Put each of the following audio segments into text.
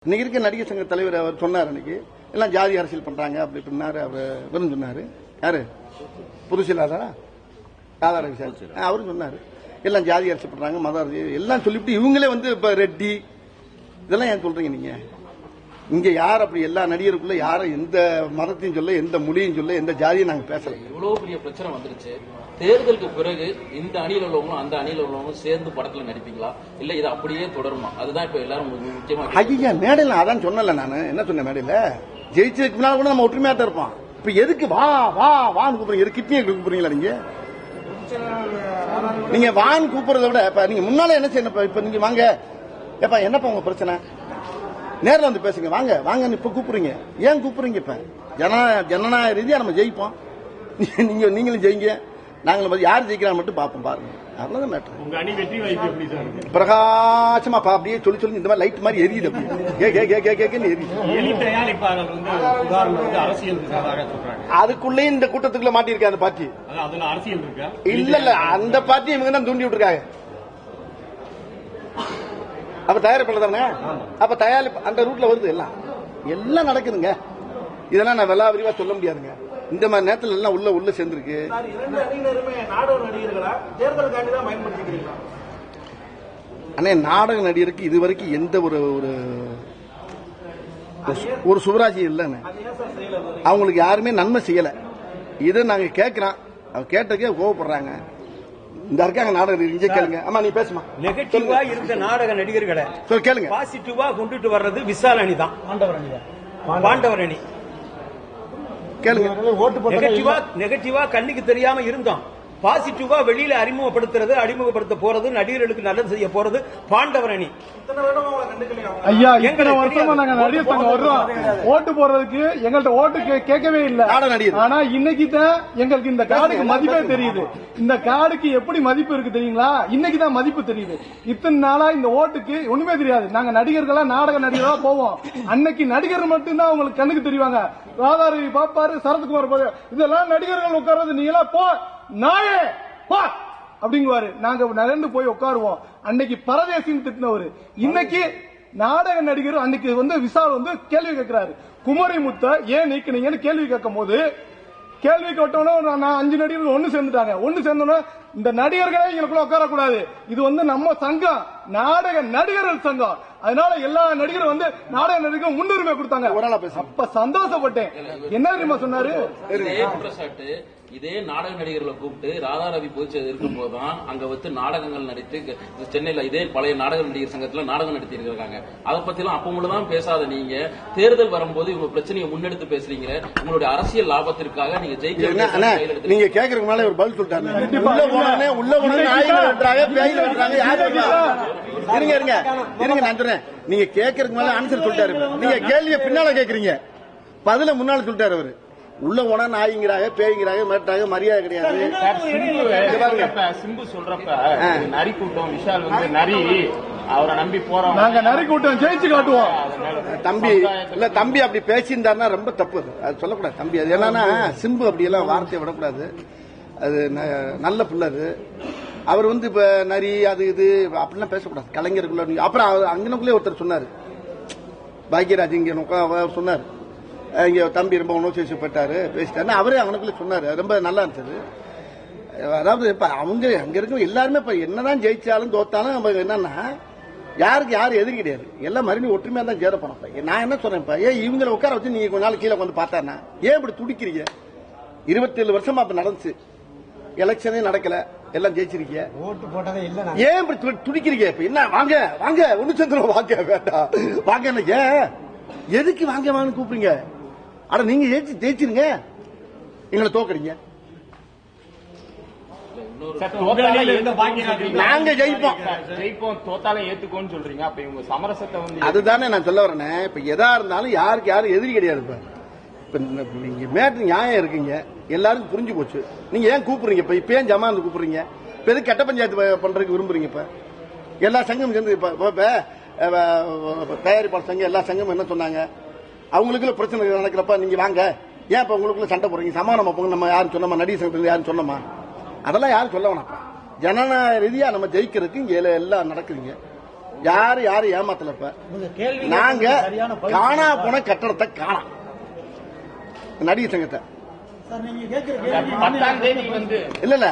இன்னைக்கு இருக்க நடிகர் சங்க தலைவர் அவர் சொன்னார், அன்னைக்கு எல்லாம் ஜாதி அரசியல் பண்றாங்க அப்படி பண்ணாரு. அவர் சொன்னாரு, யாரு புதுசிலாதாரா ராதாரவி சார் அவரும் சொன்னாரு, எல்லாம் ஜாதி அரசியல் பண்றாங்க, மத அரசியல் எல்லாம் சொல்லிவிட்டு இவங்களே வந்து இப்ப ரெட்டி இதெல்லாம் ஏன் சொல்றீங்க நீங்க? இங்க யார் அப்படி எல்லா நடிகருக்குள்ள யாரும் எந்த மதத்தையும் சொல்ல, எந்த மொழியும் சொல்ல, எந்த ஜாதியும் நாங்க பேசல. இவ்வளவு பெரிய பிரச்சனை வந்துருச்சு. தேர்தலுக்கு பிறகு இந்த அணியில் உள்ளவங்களும் அந்த அணியில் உள்ளவங்களும் சேர்ந்து படத்துல நடிப்பீங்களா, இல்ல இது அப்படியே தொடருமா? அதுதான் இப்ப எல்லாரும் முக்கியமா. ஐயா மேடையில அதான் சொன்னல, நான் என்ன சொன்னேன் மேடையில, ஜெயிச்சதுக்கு முன்னால கூட நம்ம ஒற்றுமையா தான் இருப்போம். இப்ப எதுக்கு வா வா வான்னு கூப்பிடுறீங்க? எது கிட்னியை கூப்பிடுறீங்களா நீங்க? நீங்க வான்னு கூப்பிடுறத விட இப்ப நீங்க முன்னால என்ன செய்யணும்? இப்ப நீங்க வாங்க, எப்ப என்னப்பா உங்க பிரச்சனை, நேரில் வந்து பேசுங்க, வாங்க வாங்க இப்ப கூப்பிடுறீங்க. ஏன் கூப்பிடுறீங்க? இப்ப ஜனநாயக ரீதியா நம்ம ஜெயிப்போம், நீங்களும் ஜெயிங்க, நாங்களும் யார் ஜெயிக்கிறாங்க மட்டும் பார்ப்போம், பாருங்க. அவ்வளவுதான் மேட்டர். உங்க அணி வெற்றி வாய்ப்பு எப்படி சார்? பிரகாசமா அப்படியே சொல்லி இந்த மாதிரி லைட் மாதிரி எரியுது, அப்படியே எரியுது. எலி தயாரிப்பாளர் வந்து உதாரணம் வந்து அரசியல் சொல்றாங்க. அதுக்குள்ளேயும் இந்த கூட்டத்துக்குள்ள மாட்டிருக்க அந்த பார்ட்டி. அதுல அரசியல் இருக்கா? இல்ல அந்த பார்ட்டி இவங்க தான் தூண்டி விட்டுருக்காங்க. அப்ப தயாரிப்பு தானே, அப்ப தயாரிப்பு அந்த ரூட்ல வருது, எல்லாம் நடக்குதுங்க. இதெல்லாம் நான் வெள்ளா விரிவா சொல்ல முடியாதுங்க. இந்த மாதிரி நேரத்தில் எல்லாம் உள்ள சேர்ந்துருக்கு. அண்ணே, நாடக நடிகருக்கு இதுவரைக்கும் எந்த ஒரு சுவராஜ்யம் இல்லைன்னு அவங்களுக்கு யாருமே நன்மை செய்யல. இதை நாங்க கேட்கிறோம், அவங்க கேட்டக்கே கோவப்படுறாங்க. இந்த இருக்காங்க நாடக நடிகர், கேளுங்க. ஆமா நீ பேசுமா. நெகட்டிவா இருந்த நாடக நடிகர்களை கேளுங்க, பாசிட்டிவா கொண்டுட்டு வர்றது விசால் அணி தான், பாண்டவர் அணி. நெகட்டிவா கண்ணுக்கு தெரியாம இருந்தோம், பாசிட்டிவா வெளியில அறிமுகப்படுத்த போறது, நடிகர்களுக்கு நல்லது செய்ய போறது பாண்டவர் அணி. ஐயா, இத்தனை வருஷமா நாங்க நடிகர் சங்கம் வர்றோம், ஓட்டு போடுறதுக்கு எங்கள்கிட்ட ஓட்டு கேட்கவே இல்லை. ஆனா இன்னைக்கு தான் எங்களுக்கு இந்த கார்டுக்கு மதிப்பே தெரியுது. இந்த கார்டுக்கு எப்படி மதிப்பு இருக்கு தெரியுங்களா? இன்னைக்கு தான் மதிப்பு தெரியுது. இத்தனை நாளா இந்த ஓட்டுக்கு ஒண்ணுமே தெரியாது. நாங்க நடிகர்களா நாடக நடிகர்களா போவோம். அன்னைக்கு நடிகர் மட்டும்தான் உங்களுக்கு கண்ணுக்கு தெரிவாங்க. ராதாரவி பாப்பாரு, சரத்குமார் பாரு, இதெல்லாம் நடிகர்கள் உட்கார்றது. நீ எல்லாம் போ நாயே பா அப்படிங்குவாரு. நாங்க நகர்ந்து போய் உட்காருவோம். அன்னைக்கு பரதேசின்னு திட்டினவரு இன்னைக்கு நாடக நடிகர். அன்னைக்கு வந்து விசால் வந்து கேள்வி கேட்கிறாரு, குமரி முத்த ஏன் நீக்கினீங்கன்னு கேள்வி கேட்கும் போது, கேள்வி கேட்டோன்னு நான் 5 நடிகர்கள் ஒன்னு சேர்ந்துட்டாங்க. ஒன்னு சேர்ந்தோன்னா இந்த நடிகர்களே எங்களுக்குள்ள உட்காரக்கூடாது, இது வந்து நம்ம சங்கம், நாடக நடிகர்கள் சங்கம், அதனால எல்லா நடிகரும் வந்து நாடக நடிகர்கள் முன்னுரிமை கொடுத்தாங்க. அப்ப சந்தோஷப்பட்டேன். என்ன தெரியுமா சொன்னாரு? இதே நாடக நடிகர்களை கூப்பிட்டு ராதாரவி பொதுச்செயலர் இருக்கும் போதுதான் அங்க வந்து நாடகங்கள் நடித்து சென்னையில இதே பழைய நாடக நடிகர் சங்கத்துல நாடகம் நடத்தி இருக்காங்க. அதை பத்தி எல்லாம் அப்பமுதான் பேசாத நீங்க, தேர்தல் வரும்போது இவங்க பிரச்சனையை முன்னெடுத்து பேசுறீங்க. உங்களுடைய அரசியல் லாபத்திற்காக நீங்க ஜெயிக்க நீங்க கேட்கறதுக்கு முன்னால ஒரு பதில் சொல்லிட்டாங்க. உள்ள நான் சொல்றேன், நீங்க கேட்கறதுக்கு மேல ஆன்சர் சொல்லிட்டாரு. நீங்க கேள்வியை பின்னால கேட்கறீங்க, பதில முன்னால சொல்லிட்டாரு அவரு. உள்ள போனா நாய்ங்கிறாங்க, பேய்ங்கிறாங்க, மிரட்டாங்க, மரியாதை கிடையாது. சிம்பு சொல்றப்ப நரி கூட்டம், விஷால் வந்து நரி, அவரை நம்பி போறோம், நாங்க நரி கூட்டம் ஜெயிச்சு காட்டுவோம். தம்பி அப்படி பேசியிருந்தாருன்னா ரொம்ப தப்பு, அது சொல்லக்கூடாது தம்பி. அது என்னன்னா சிம்பு அப்படி எல்லாம் வார்த்தையை விடக்கூடாது, அது நல்ல பிள்ளை. அது அவர் வந்து இப்ப நரி அது இது அப்படிலாம் பேசக்கூடாது கலைஞருக்குள்ள. அப்புறம் அங்கனக்குள்ளே ஒருத்தர் சொன்னாரு, பாக்யராஜ் இங்க சொன்னாரு, இங்க தம்பி ரொம்ப உணர்ச்சி வசப்பட்டாரு பேசிட்டாரு, அவரே அவனுக்குள்ள சொன்னாரு. ரொம்ப நல்லா இருந்தது. அதாவது இப்ப அவங்க அங்க இருக்க எல்லாருமே இப்ப என்னதான் ஜெயிச்சாலும் தோத்தாலும் நம்ம என்னன்னா யாருக்கு யாரும் எதிரி கிடையாது, எல்லாம் மறுபடியும் ஒற்றுமையா தான் சேர போறோம். நான் என்ன சொல்றேன், இப்ப ஏன் இவங்களை உட்கார வச்சு நீங்க கொஞ்ச நாள் கீழே வந்து பார்த்தாருன்னா ஏன் இப்படி துடிக்கிறீங்க? 27 வருஷமா அப்ப நடந்துச்சு, எலெக்ஷனே நடக்கல, எல்லாம் ஜெயிச்சிருக்கீங்க, ஓட்டு போட்டதே இல்ல, ஏன் இப்படி துடிக்கிறீங்க? இப்ப என்ன வாங்க வாங்க ஒண்ணு சேர்ந்துரும், வாங்க வேண்டாம் வாங்க, ஏன் எதுக்கு வாங்க வாங்க கூப்பிடுங்க? ஆனா நீங்க ஜெயிச்சிருங்க, எங்களை தோக்கறீங்க, நாங்க ஜெயிப்போம் தோத்தாலும் ஏத்துக்கோன்னு சொல்றீங்க. அப்ப இவங்க சமரசத்தை வந்து அதுதானே நான் சொல்ல வரேன். இப்ப எதா இருந்தாலும் யாருக்கு யாரும் எதிரி கிடையாது. இப்ப நீங்க மேட்டு நியாயம் இருக்குங்க, எல்லாருக்கும் புரிஞ்சு போச்சு. நீங்க ஏன் கூப்பிடுறீங்க? இப்ப ஏன் ஜமாந்து கூப்பிடுறீங்க? இப்ப எது கட்ட பஞ்சாயத்து பண்றதுக்கு விரும்புறீங்க? இப்ப எல்லா சங்கம் சேர்ந்து இப்ப தயாரிப்பாளர் சங்கம் எல்லா சங்கமும் என்ன சொன்னாங்க? அவங்களுக்குள்ள பிரச்சனை நடக்கிறப்ப நீங்க வாங்க, ஏன் இப்ப உங்களுக்குள்ள சண்டை போறீங்க? சமாதானமா போங்க. நம்ம யாரும் சொன்னோமா? நடிகர் சங்கத்தில் யாரும் சொன்னோமா? அதெல்லாம் யாரும் சொல்ல வேணாம். ஜனநாயக ரீதியா நம்ம ஜெயிக்கிறதுக்கு இங்க எல்லாம் நடக்குதுங்க. யாரும் ஏமாத்தல. இப்ப நாங்க காணா போன கட்டடத்தை காணோம், நடிகர் சங்கத்தை. 10ஆம் தேதி வந்து இல்ல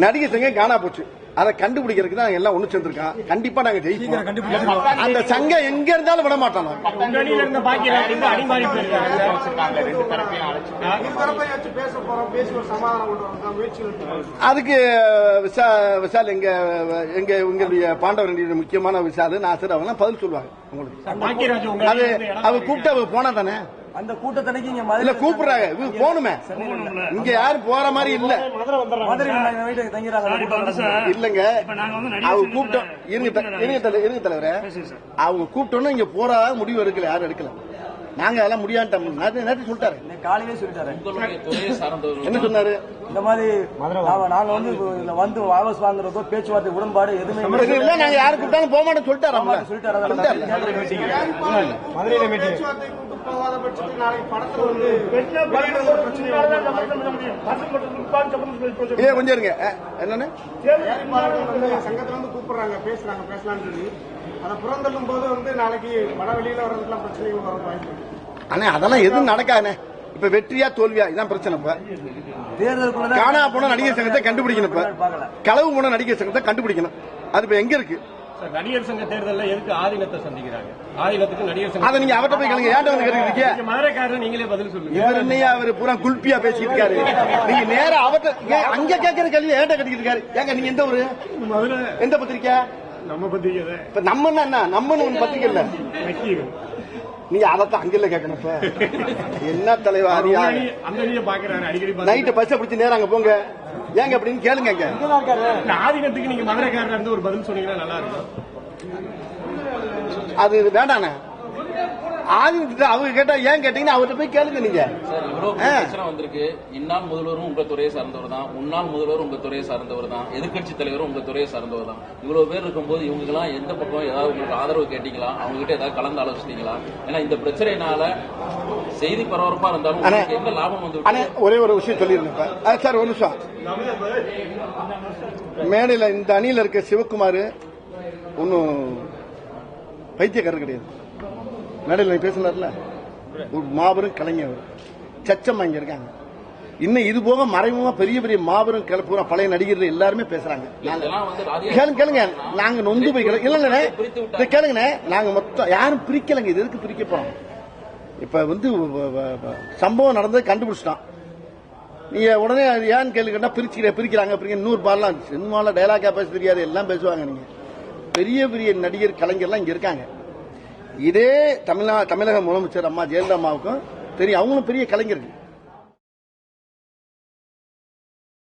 நடிகர் சங்கம் காணா போச்சு. அதை கண்டுபிடிக்கிறதுக்கு தான் எல்லாம் ஒண்ணு சேர்ந்திருக்கான். கண்டிப்பா நாங்க ஜெயிப்போம். அந்த சங்கம் எங்க இருந்தாலும் விட மாட்டோம். அதுக்கு விஷால் எங்களுடைய பாண்டவர் முக்கியமான விஷால் நாசர் அவங்க பதில் சொல்லுவாங்க உங்களுக்கு. அது அவர் கூப்பிட்டு அவர் போனா தானே அந்த கூட்டத்தனைக்கு இல்ல கூப்பிடுறாங்க போனுமே. இங்க யாரும் போற மாதிரி இல்ல. இல்லங்க அவங்க கூப்பிட்டோம். இருங்க தலைவரே, அவங்க கூப்பிட்டோன்னு இங்க போறா முடிவு எடுக்கல, யாரும் எடுக்கல. நாங்க அதெல்லாம் முடியாட்டோம். நேற்று சொல்லிட்டாரு, காலையிலே சொல்லிட்டாரு. என்ன சொன்னாரு? இந்த மாதிரி நாங்க வந்து வாபஸ் வாங்குறதோ பேச்சுவார்த்தை உடன்பாடு எதுவுமே இல்ல, நாங்க யாரு கூப்பிட்டாலும் போக மாட்டோம் சொல்லிட்டாரு. கொஞ்சம் இருங்க. என்னன்னு சங்கத்துல வந்து கூப்பிடுறாங்க, பேசலாம்னு சொல்லி அதை புறந்தள்ளும் போது வந்து நாளைக்கு வட வெளியில வர்றதுலாம் பிரச்சனைகள் வர வாய்ப்பு. ஆனா அதெல்லாம் எதுவும் நடக்காது. இப்ப வெற்றியா தோல்வியா இதான் பிரச்சனை. இப்ப காணா போன நடிகர் சங்கத்தை கண்டுபிடிக்கணும். இப்ப களவு போன நடிகர் சங்கத்தை கண்டுபிடிக்கணும். அது இப்ப எங்க இருக்கு? நடிகர் சங்க தேர்தலில் எதுக்கு ஆதீனத்தை சந்திக்கிறாங்க? ஆதீனத்துக்கு நடிகர் சங்கம். அதை நீங்க அவர்கிட்ட போய் கேளுங்க. ஏன்ட்ட வந்து கேட்டுருக்கீங்க? மதுரைக்காரர் நீங்களே பதில் சொல்லுங்க. இவர் என்னையா அவர் பூரா குல்பியா பேசிட்டு இருக்காரு. நீங்க நேரம் அவர்கிட்ட அங்க கேட்கிற கேள்வி ஏன்ட்ட கட்டிக்கிட்டு இருக்காரு. ஏங்க நீங்க எந்த ஊரு? எந்த பத்திரிக்கை? நம்ம பத்திரிக்கை. இப்ப நம்ம என்ன நம்மன்னு ஒண்ணு பத்திரிக்கை இல்ல. நீங்க அதைத்தான் அங்கில கேட்கணும். இப்ப என்ன தலைவா நைட்டு பஸ் பிடிச்சி நேரம் அங்க போங்க. ஏங்க அப்படின்னு கேளுங்க. ஆதீனத்துக்கு நீங்க மதுரைக்காரர் இருந்து ஒரு பதில் சொன்னீங்கன்னா நல்லா இருக்கும். அது வேண்டானே. ஆதீனத்தை அவங்க கேட்டா ஏன் கேட்டீங்கன்னா அவர்கிட்ட போய் கேளுங்க. நீங்க இவ்வளவு பிரச்சனை வந்திருக்கு. இந்நாள் முதல்வரும் உங்க துறையை சார்ந்தவர் தான், முன்னாள் முதல்வரும் உங்க துறையை சார்ந்தவர் தான், எதிர்கட்சி தலைவரும் உங்க துறையை சார்ந்தவர் தான். இவ்வளவு பேர் இருக்கும்போது இவங்க எல்லாம் எந்த பக்கம் ஏதாவது உங்களுக்கு ஆதரவு கேட்டீங்களா? அவங்க கிட்ட ஏதாவது கலந்து ஆலோசிட்டீங்களா? ஏன்னா இந்த பிரச்சனையினால செய்தி பரபரப்பா இருந்தாலும் என்ன லாபம் வந்து? ஒரே ஒரு விஷயம் சொல்லிருந்தேன் சார். ஒரு நிமிஷம். மேடையில் இந்த அணியில இருக்க சிவகுமார் ஒன்னும் பைத்தியக்காரர் கிடையாது. மேடையில் பேசினார்ல, ஒரு மாபெரும் கலைஞர். சச்சம்மா இங்க இருக்காங்க. இன்னும் இது போக மறைமுகமா பெரிய பெரிய மாபெரும் பூரா பழைய நடிகர்கள் எல்லாருமே பேசுறாங்க. கேளுங்க, நாங்க நொந்து போய் இல்ல கேளுங்க. நாங்க மொத்தம் யாரும் பிரிக்கலங்க. இது எதுக்கு பிரிக்க போறோம்? இப்ப வந்து சம்பவம் நடந்தது கண்டுபிடிச்சிட்டான். நீங்க உடனே ஏன்னு கேள்விக்கா பிரிக்கிறாங்க. 100 பாடலாம் சினிமால டைலாக்கா பேச தெரியாது, எல்லாம் பேசுவாங்க. நீங்க பெரிய பெரிய நடிகர் கலைஞர்லாம் இங்க இருக்காங்க. இதே தமிழக முதலமைச்சர் அம்மா ஜெயலலிதா அம்மாவுக்கும் தெரியும். அவங்களும் பெரிய கலைஞர்கள்.